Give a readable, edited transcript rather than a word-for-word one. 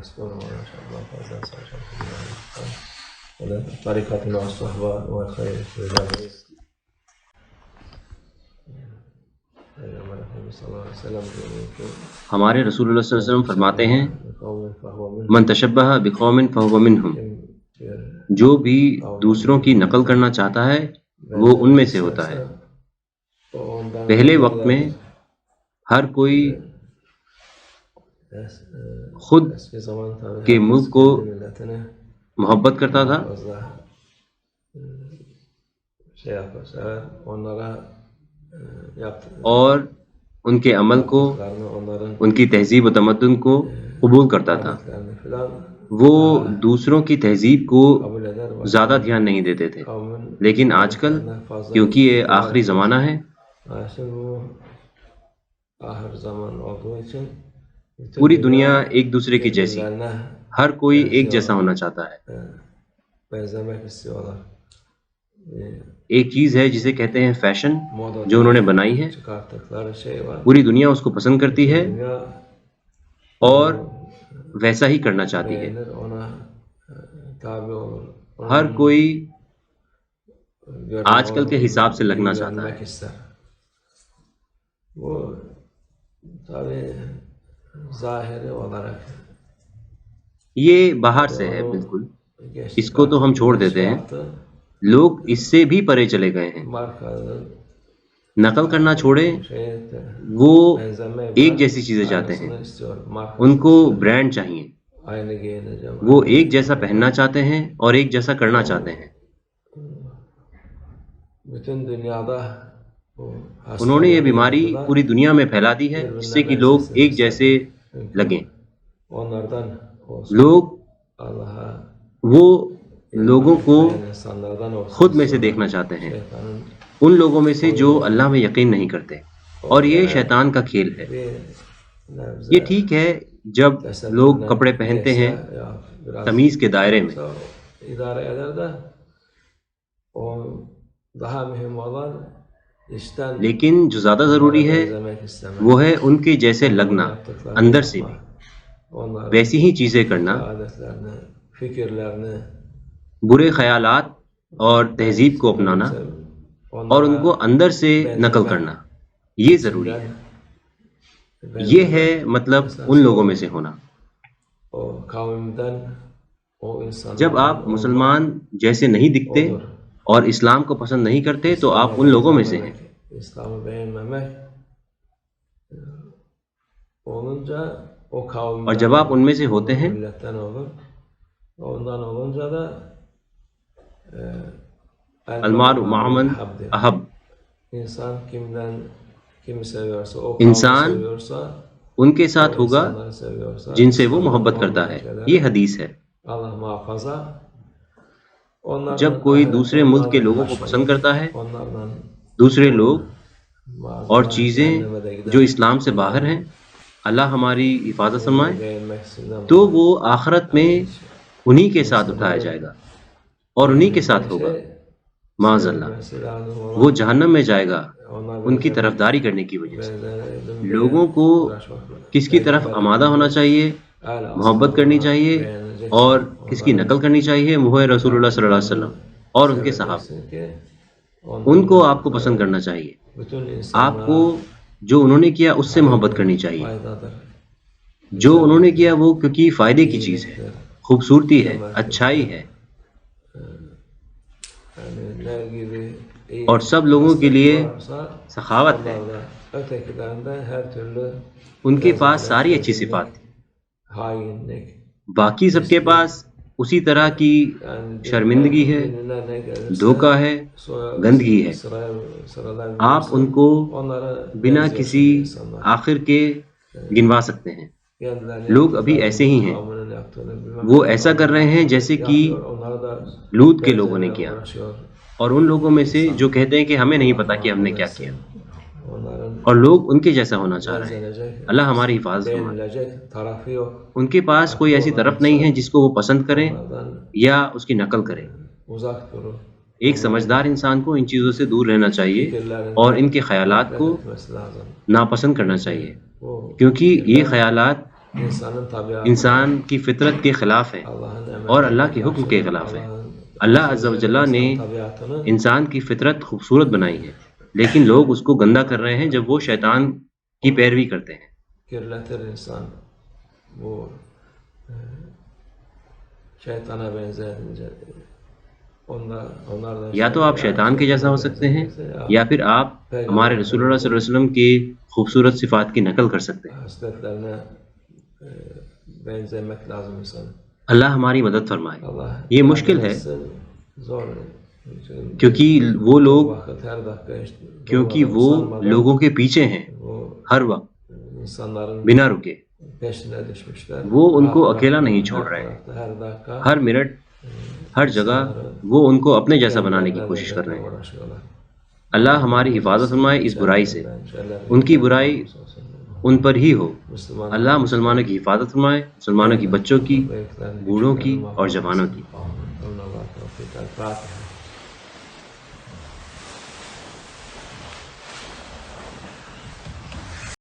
يحسبونهم ما شاء الله فوزا ولا طريقة مع الصحبة والخير والجمال. ہمارے رسول اللہ صلی اللہ علیہ وسلم فرماتے ہیں من تشبہ بقوم فہو منہم، جو بھی دوسروں کی نقل کرنا چاہتا ہے وہ ان میں سے ہوتا ہے۔ پہلے وقت میں ہر کوئی خود کے ملک کو محبت کرتا تھا اور ان کے عمل کو، ان کی تہذیب و تمدن کو قبول کرتا تھا۔ وہ دوسروں کی تہذیب کو زیادہ دھیان نہیں دیتے تھے، لیکن آج کل کیونکہ یہ آخری زمانہ ہے، پوری دنیا ایک دوسرے کی جیسی، ہر کوئی ایک جیسا ہونا چاہتا ہے۔ ایک چیز ہے جسے کہتے ہیں فیشن، جو انہوں نے بنائی ہے، پوری دنیا اس کو پسند کرتی ہے اور ویسا ہی کرنا چاہتی ہے۔ ہر کوئی آج کل کے حساب سے لگنا چاہتا ہے۔ یہ باہر سے ہے، بالکل اس کو تو ہم چھوڑ دیتے ہیں۔ لوگ اس سے بھی پرے چلے گئے ہیں، نقل کرنا چھوڑیں، وہ ایک جیسی چیزیں چاہتے ہیں، ان کو برانڈ چاہیے، وہ ایک جیسا پہننا چاہتے ہیں اور ایک جیسا کرنا چاہتے ہیں۔ انہوں نے یہ بیماری پوری دنیا میں پھیلا دی ہے جس سے کہ لوگ ایک جیسے لگیں۔ وہ لوگوں کو خود میں سے دیکھنا چاہتے ہیں، ان لوگوں میں سے جو اللہ میں یقین نہیں کرتے، اور یہ شیطان کا کھیل ہے۔ یہ ٹھیک ہے جب لوگ کپڑے پہنتے ہیں تمیز کے دائرے میں، لیکن جو زیادہ ضروری ہے وہ ہے ان کے جیسے لگنا، اندر سے بھی ویسی ہی چیزیں کرنا، برے خیالات اور تہذیب کو اپنانا اور ان کو اندر سے نقل کرنا، یہ ضروری ہے۔ یہ ہے مطلب ان لوگوں میں سے ہونا۔ جب آپ مسلمان جیسے نہیں دکھتے اور اسلام کو پسند نہیں کرتے تو آپ ان لوگوں میں سے ہیں۔ اور جب آپ ان میں سے ہوتے ہیں المار مع من احب، انسان ان کے ساتھ ہوگا جن سے وہ محبت کرتا ہے، یہ حدیث ہے۔ جب کوئی دوسرے ملک کے لوگوں کو پسند کرتا ہے، دوسرے لوگ اور چیزیں جو اسلام سے باہر ہیں، اللہ ہماری حفاظت فرمائے، تو وہ آخرت میں انہی کے ساتھ اٹھایا جائے گا اور انہی کے ساتھ ہوگا، معاذ اللہ وہ جہنم میں جائے گا ان کی طرفداری کرنے کی وجہ سے۔ لوگوں کو کس کی طرف آمادہ ہونا چاہیے، محبت کرنی چاہیے اور کس کی نقل کرنی چاہیے، وہ ہے رسول اللہ صلی اللہ علیہ وسلم اور ان کے صحابہ۔ ان کو آپ کو پسند کرنا چاہیے، آپ کو جو انہوں نے کیا اس سے محبت کرنی چاہیے۔ جو انہوں نے کیا وہ کیونکہ فائدے کی چیز ہے، خوبصورتی ہے، اچھائی ہے، اور سب لوگوں کے لیے سخاوت ہے۔ ان کے پاس ساری اچھی صفات تھی، باقی سب کے پاس اسی طرح کی شرمندگی ہے، دھوکہ ہے، گندگی ہے۔ آپ ان کو بنا کسی آخر کے گنوا سکتے ہیں۔ لوگ ابھی ایسے ہی ہیں، وہ ایسا کر رہے ہیں جیسے کہ لوط کے لوگوں نے کیا، اور ان لوگوں میں سے جو کہتے ہیں کہ ہمیں نہیں پتا کہ ہم نے کیا کیا، اور لوگ ان کے جیسا ہونا چاہ رہے ہیں۔ اللہ ہماری حفاظت فرمائے۔ ان کے پاس کوئی ایسی طرف نہیں ہے جس کو وہ پسند کریں یا اس کی نقل کریں۔ ایک سمجھدار انسان کو ان چیزوں سے دور رہنا چاہیے اور ان کے خیالات کو ناپسند کرنا چاہیے، کیونکہ یہ خیالات insanın tabiatı انسان کی فطرت کے خلاف ہیں Allah'ın emri اور اللہ کے حکم کے خلاف ہیں. اللہ عز و جل نے tabiatını انسان کی فطرت خوبصورت بنائی ہے، لیکن لوگ اس کو گندا کر رہے ہیں جب وہ شیطان کی پیروی کرتے ہیں. kirletir insan. Bu şeytana benzerince onlardan یا تو آپ شیطان کے جیسا ہو سکتے ہیں یا پھر آپ ہمارے رسول اللہ صلی اللہ علیہ وسلم کی خوبصورت صفات کی نقل کر سکتے ہیں. hasletlerine benzemek lazım insan. اللہ ہماری مدد فرمائے. Allah یہ مشکل ہے zor. کیونکہ وہ لوگ Vakit her dakika işte کیونکہ وہ لوگوں کے پیچھے ہیں bu ہر وقت insanların بنا رکے. peşine düşmüşler. وہ ان کو اکیلا نہیں چھوڑ رہے ہیں. Her dakika ہر منٹ ہر جگہ وہ ان کو اپنے جیسا بنانے کی کوشش کر رہے ہیں. uğraşıyorlar. اللہ ہماری حفاظت فرمائے اس برائی سے. ان کی برائی ان پر ہی ہو. اللہ مسلمانوں کی حفاظت فرمائے، مسلمانوں کی بچوں کی، بوڑھوں کی اور جوانوں کی. Allah tevfik al-Fatiha.